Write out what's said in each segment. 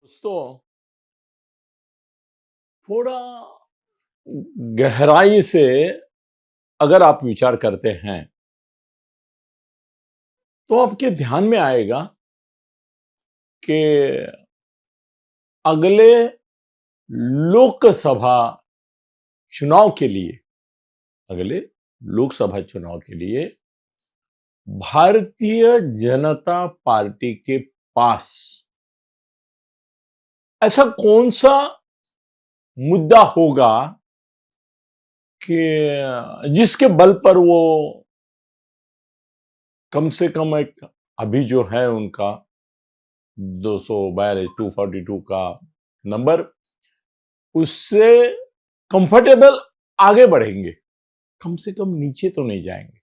दोस्तों, थोड़ा गहराई से अगर आप विचार करते हैं तो आपके ध्यान में आएगा कि अगले लोकसभा चुनाव के लिए अगले लोकसभा चुनाव के लिए भारतीय जनता पार्टी के पास ऐसा कौन सा मुद्दा होगा कि जिसके बल पर वो कम से कम एक अभी जो है उनका 242 242 का नंबर, उससे कंफर्टेबल आगे बढ़ेंगे, कम से कम नीचे तो नहीं जाएंगे।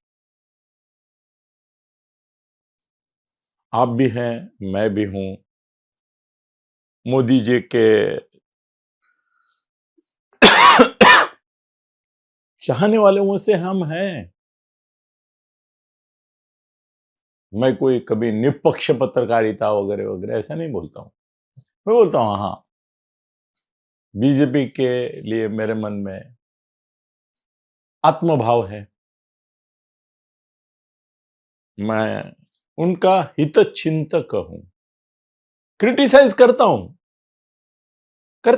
आप भी हैं, मैं भी हूं, मोदी जी के चाहने वालों से हम हैं। मैं कोई कभी निष्पक्ष पत्रकारिता वगैरह वगैरह ऐसा नहीं बोलता हूं। मैं बोलता हूं हाँ, बीजेपी के लिए मेरे मन में आत्मभाव है। मैं उनका हितचिंतक हूं। क्रिटिसाइज करता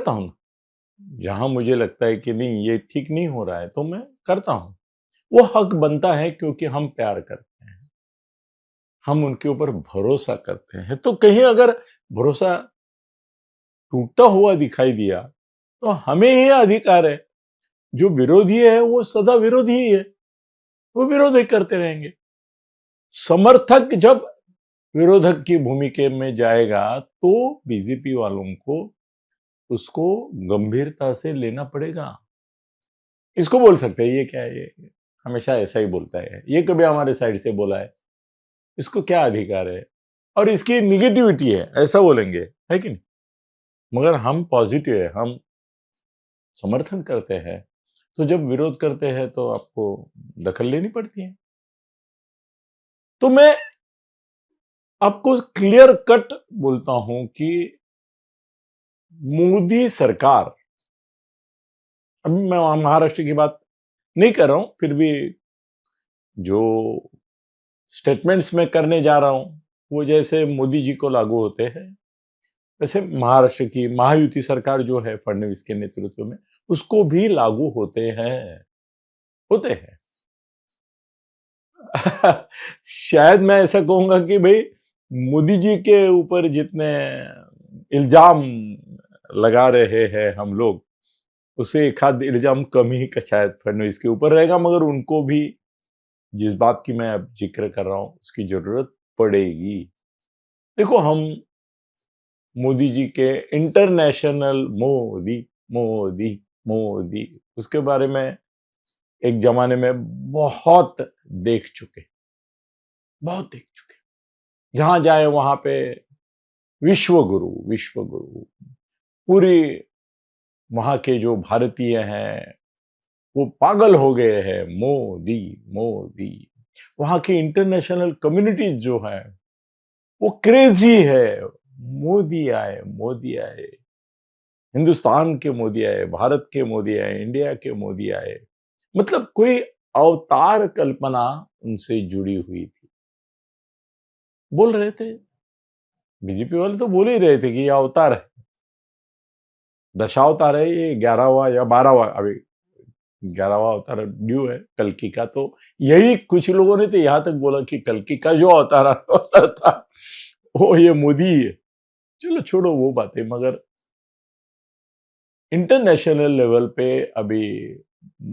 हूं जहां मुझे लगता है कि नहीं, ये ठीक नहीं हो रहा है तो मैं करता हूं। वो हक बनता है क्योंकि हम प्यार करते हैं, हम उनके ऊपर भरोसा करते हैं। तो कहीं अगर भरोसा टूटता हुआ दिखाई दिया तो हमें ही अधिकार है। जो विरोधी है वो सदा विरोधी ही है, वो विरोध ही करते रहेंगे। समर्थक जब विरोधक की भूमिका में जाएगा तो बीजेपी वालों को उसको गंभीरता से लेना पड़ेगा। इसको बोल सकते हैं ये क्या है, ये हमेशा ऐसा ही बोलता है, ये कभी हमारे साइड से बोला है, इसको क्या अधिकार है, और इसकी निगेटिविटी है, ऐसा बोलेंगे, है कि नहीं? मगर हम पॉजिटिव है, हम समर्थन करते हैं। तो जब विरोध करते हैं तो आपको दखल लेनी पड़ती है। तो मैं आपको क्लियर कट बोलता हूं कि मोदी सरकार, अभी मैं महाराष्ट्र की बात नहीं कर रहा हूं, फिर भी जो स्टेटमेंट्स मैं करने जा रहा हूं वो जैसे मोदी जी को लागू होते हैं, वैसे महाराष्ट्र की महायुति सरकार जो है फडणवीस के नेतृत्व में, उसको भी लागू होते हैं। शायद मैं ऐसा कहूंगा कि भाई, मोदी जी के ऊपर जितने इल्जाम लगा रहे हैं हम लोग, उससे एक आध इल्जाम कम ही का शायद फडणवीस के ऊपर रहेगा, मगर उनको भी जिस बात की मैं अब जिक्र कर रहा हूं उसकी जरूरत पड़ेगी। देखो, हम मोदी जी के इंटरनेशनल मोदी मोदी मोदी उसके बारे में एक जमाने में बहुत देख चुके, बहुत देख चुके। जहां जाए वहां पे विश्व गुरु पूरी वहां के जो भारतीय हैं वो पागल हो गए हैं, मोदी मोदी। वहां की इंटरनेशनल कम्युनिटीज जो है वो क्रेजी है, मोदी आए मोदी आए, हिंदुस्तान के मोदी आए, भारत के मोदी आए, इंडिया के मोदी आए। मतलब कोई अवतार कल्पना उनसे जुड़ी हुई थी। बोल रहे थे, बीजेपी वाले तो बोल ही रहे थे कि ये अवतार है, दशावतार है, ये 11वां या 12वां, अभी 11वां अवतार ड्यू है कल्कि का। तो यही कुछ लोगों ने तो यहां तक बोला कि कल्कि का जो अवतार आने वाला था वो ये मोदी ही है। चलो छोड़ो वो बातें, मगर इंटरनेशनल लेवल पे अभी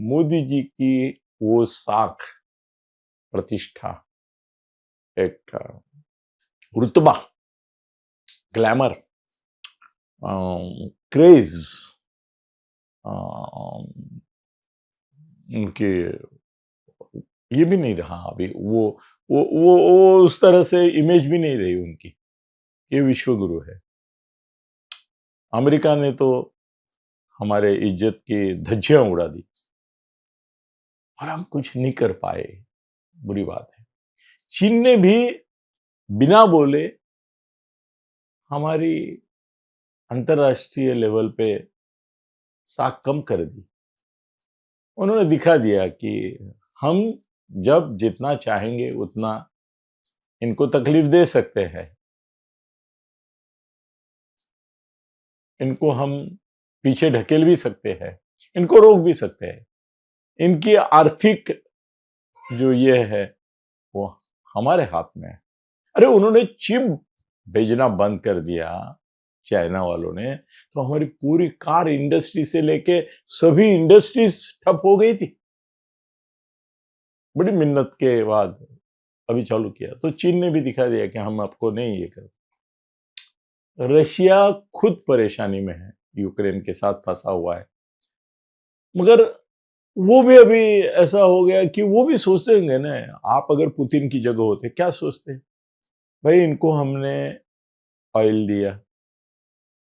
मोदी जी की वो साख, प्रतिष्ठा, एक रुतबा, ग्लैमर, क्रेज, उनके ये भी नहीं रहा अभी। वो उस तरह से इमेज भी नहीं रही उनकी, ये विश्व गुरु है। अमेरिका ने तो हमारे इज्जत की धज्जियां उड़ा दी और हम कुछ नहीं कर पाए, बुरी बात है। चीन ने भी बिना बोले हमारी अंतरराष्ट्रीय लेवल पे साख कम कर दी। उन्होंने दिखा दिया कि हम जब जितना चाहेंगे उतना इनको तकलीफ दे सकते हैं, इनको हम पीछे ढकेल भी सकते हैं, इनको रोक भी सकते हैं। इनकी आर्थिक जो ये है वो हमारे हाथ में है। अरे उन्होंने चिप भेजना बंद कर दिया चाइना वालों ने, तो हमारी पूरी कार इंडस्ट्री से लेके सभी इंडस्ट्रीज ठप हो गई थी। बड़ी मिन्नत के बाद अभी चालू किया, तो चीन ने भी दिखा दिया कि हम आपको नहीं ये कर। रशिया खुद परेशानी में है, यूक्रेन के साथ फंसा हुआ है, मगर वो भी अभी ऐसा हो गया कि वो भी सोचते होंगे ना, आप अगर पुतिन की जगह होते क्या सोचते? भाई इनको हमने ऑयल दिया,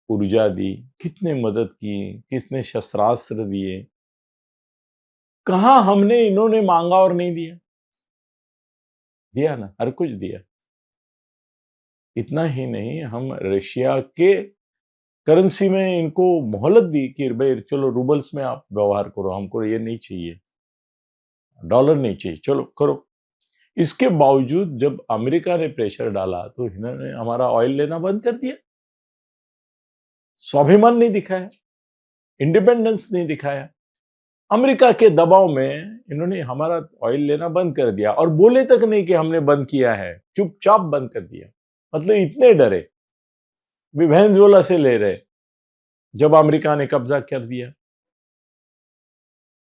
ऊर्जा दी, कितने मदद की, कितने शस्त्रास्त्र दिए, कहां हमने इन्होंने मांगा और नहीं दिया? दिया ना, हर कुछ दिया। इतना ही नहीं, हम रशिया के करेंसी में इनको मोहलत दी कि भाई चलो रूबल्स में आप व्यवहार करो, हमको ये नहीं चाहिए, डॉलर नहीं चाहिए, चलो करो। इसके बावजूद जब अमेरिका ने प्रेशर डाला तो इन्होंने हमारा ऑयल लेना बंद कर दिया। स्वाभिमान नहीं दिखाया, इंडिपेंडेंस नहीं दिखाया। अमेरिका के दबाव में इन्होंने हमारा ऑयल लेना बंद कर दिया और बोले तक नहीं कि हमने बंद किया है, चुपचाप बंद कर दिया। मतलब इतने डरे, वेनेजुएला से ले रहे जब अमेरिका ने कब्जा कर दिया।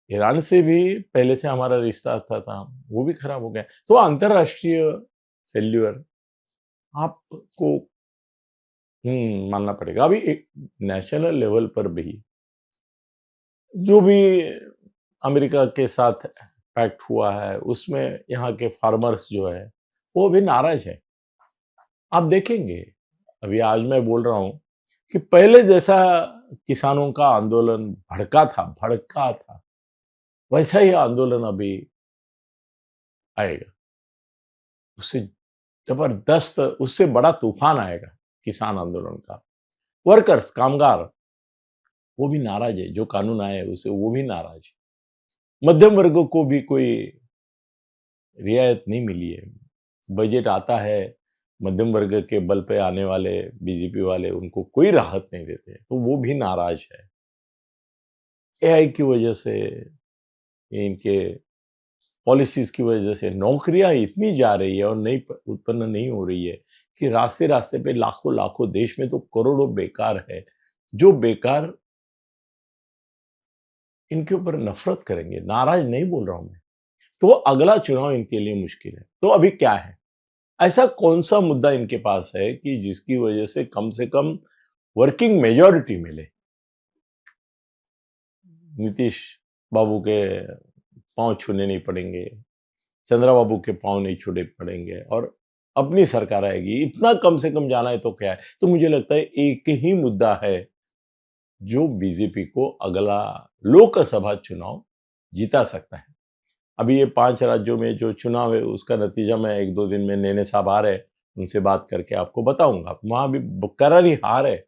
ईरान से भी पहले से हमारा रिश्ता अच्छा था, वो भी खराब हो गया। तो अंतरराष्ट्रीय फेल्यूर आपको मानना पड़ेगा। अभी एक नेशनल लेवल पर भी जो भी अमेरिका के साथ पैक्ट हुआ है उसमें यहाँ के फार्मर्स जो है वो भी नाराज है। आप देखेंगे, अभी आज मैं बोल रहा हूं कि पहले जैसा किसानों का आंदोलन भड़का था, वैसा ही आंदोलन अभी आएगा। उससे जबरदस्त, उससे बड़ा तूफान आएगा किसान आंदोलन का। वर्कर्स, कामगार, वो भी नाराज है। जो कानून आए उससे वो भी नाराज है। मध्यम वर्ग को भी कोई रियायत नहीं मिली है। बजट आता है, मध्यम वर्ग के बल पे आने वाले बीजेपी वाले उनको कोई राहत नहीं देते, तो वो भी नाराज है। एआई की वजह से, इनके पॉलिसीज की वजह से नौकरियां इतनी जा रही है और नई उत्पन्न नहीं हो रही है कि रास्ते रास्ते पे लाखों लाखों, देश में तो करोड़ों बेकार है, जो बेकार इनके ऊपर नफरत करेंगे। नाराज नहीं बोल रहा हूं मैं, तो अगला चुनाव इनके लिए मुश्किल है। तो अभी क्या है, ऐसा कौन सा मुद्दा इनके पास है कि जिसकी वजह से कम वर्किंग मेजॉरिटी मिले? नीतीश बाबू के पांव छूने नहीं पड़ेंगे, चंद्रबाबू के पांव नहीं छूने पड़ेंगे और अपनी सरकार आएगी। इतना कम से कम जाना है तो क्या है? तो मुझे लगता है एक ही मुद्दा है जो बीजेपी को अगला लोकसभा चुनाव जीता सकता है। अभी ये 5 राज्यों में जो चुनाव है उसका नतीजा मैं 1-2 दिन में, नेने साहब आ रहे, उनसे बात करके आपको बताऊंगा। वहां भी करारी हार है,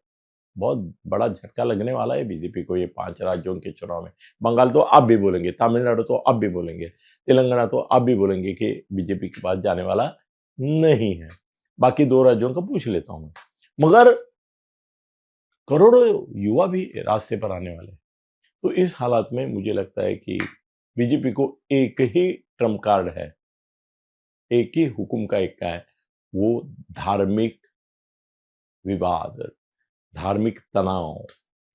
बहुत बड़ा झटका लगने वाला है बीजेपी को ये 5 राज्यों के चुनाव में। बंगाल तो आप भी बोलेंगे, तमिलनाडु तो आप भी बोलेंगे, तेलंगाना तो आप भी बोलेंगे कि बीजेपी के पास जाने वाला नहीं है। बाकी 2 राज्यों का पूछ लेता हूं मैं। मगर करोड़ों युवा भी रास्ते पर आने वाले। तो इस हालात में मुझे लगता है कि बीजेपी को एक ही ट्रम्प कार्ड है, एक ही हुक्म का एक का है, वो धार्मिक विवाद, धार्मिक तनाव।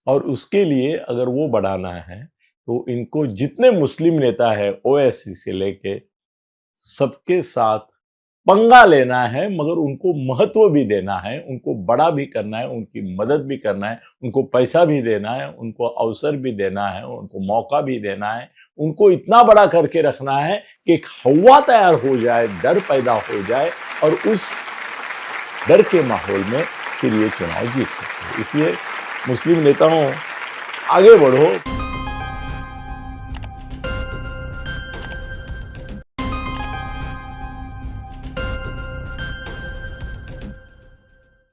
और उसके लिए अगर वो बढ़ाना है तो इनको जितने मुस्लिम नेता है ओवैसी से लेके सबके साथ पंगा लेना है, मगर उनको महत्व भी देना है, उनको बड़ा भी करना है, उनकी मदद भी करना है, उनको पैसा भी देना है, उनको अवसर भी देना है, उनको मौका भी देना है, उनको इतना बड़ा करके रखना है कि एक हवा तैयार हो जाए, डर पैदा हो जाए और उस डर के माहौल में फिर ये चुनाव जीत सकते हैं। इसलिए मुस्लिम नेताओं आगे बढ़ो।